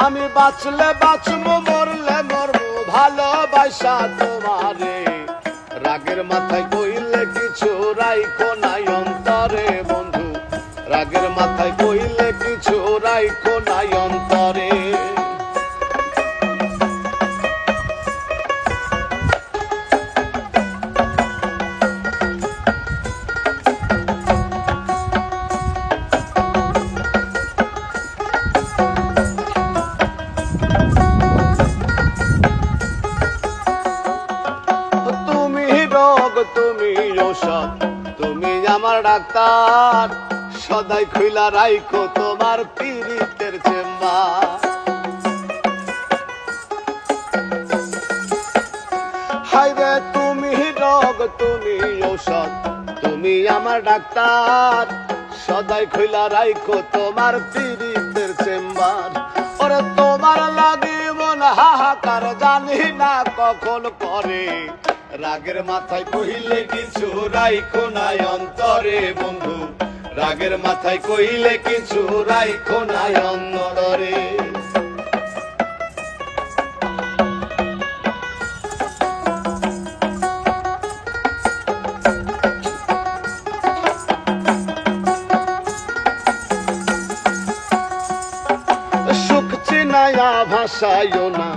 আমি বাঁচলে বাঁচবো মরলে মরবো ভালোবাসা তোমারে রাগের মাথায় কইলে কিছু রাইখো নাই অন্তরে বন্ধু রাগের মাথায় কইলে কিছু রাইখো নাই অন্তরে তুমি ঔষধ তুমি আমার ডাক্তার সদাই খুইলা রাইখো তোমার পীড়িতের চেম্বার হায়রে তুমি রোগ তুমি ঔষধ তুমি আমার ডাক্তার সদাই খুইলা রাইখো তোমার পীড়িতের চেম্বার ওরে তোমার লাগি মন হাহাকার জানি না কখন করে রাগের মাথায় কইলে কিছু রাইখো নাই অন্তরে বন্ধু রাগের মাথায় কইলে কিছু রাইখো নাই অন্তরে সুখ চিনায়া ভাষায়ও না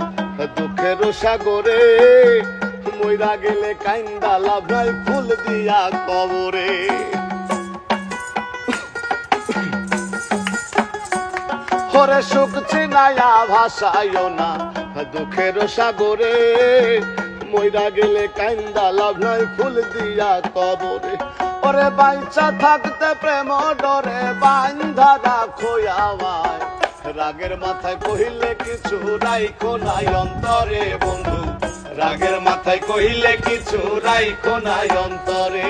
দুঃখের সাগরে মইরা গেলে কাইন্দা লাভ নাই ফুল দিয়া কবরে হরে সুখ চিনায়া ভাষায়ও না দুঃখের সাগরে মইরা গেলে কাইন্দা লাভ নাই ফুল দিয়া কবরে ওরে বাইচা থাকতে প্রেম ডরে বান্ধা রাখো আমায় রাগের মাথায় কহিলে কিছু রাইখো নাই অন্তরে বন্ধু রাগের মাথায় কহিলে কিছু রাইখো নাই অন্তরে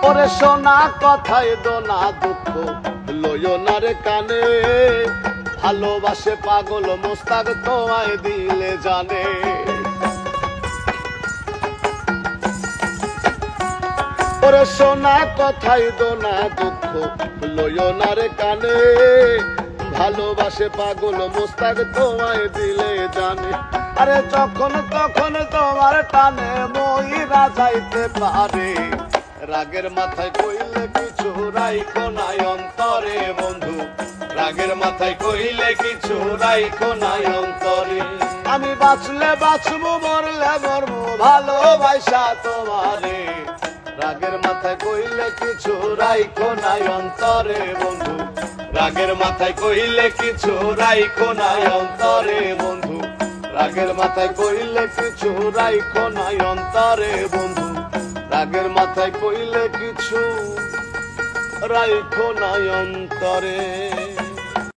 ওরে সোনা কথায় দোনা দুঃখ লইও না রে কানে ভালোবাসে পাগল মোস্তাক তোমায় দিলে জানে ওরে সোনা কথায় দোনা দুঃখ লইও না রে কানে ভালোবাসে পাগল মোস্তাক তোমায় দিলে জানে আরে যখন তখন তোমার টানে মইরা যাইতে পারে রাগের মাথায় কইলে কিছু রাইখো নাই অন্তরে বন্ধু রাগের মাথায় কইলে কিছু রাইখো নাই অন্তরে আমি বাঁচলে বাঁচবো মরলে মরবো ভালোবাসা তোমারে রাগের মাথায় কইলে কিছু রাইখো নাই অন্তরে বন্ধু রাগের মাথায় কইলে কিছু রাইখো নাই অন্তরে বন্ধু রাগের মাথায় কইলে কিছু রাইখো নাই অন্তরে বন্ধু রাগের মাথায় কইলে কিছু রাইখো নাই অন্তরে।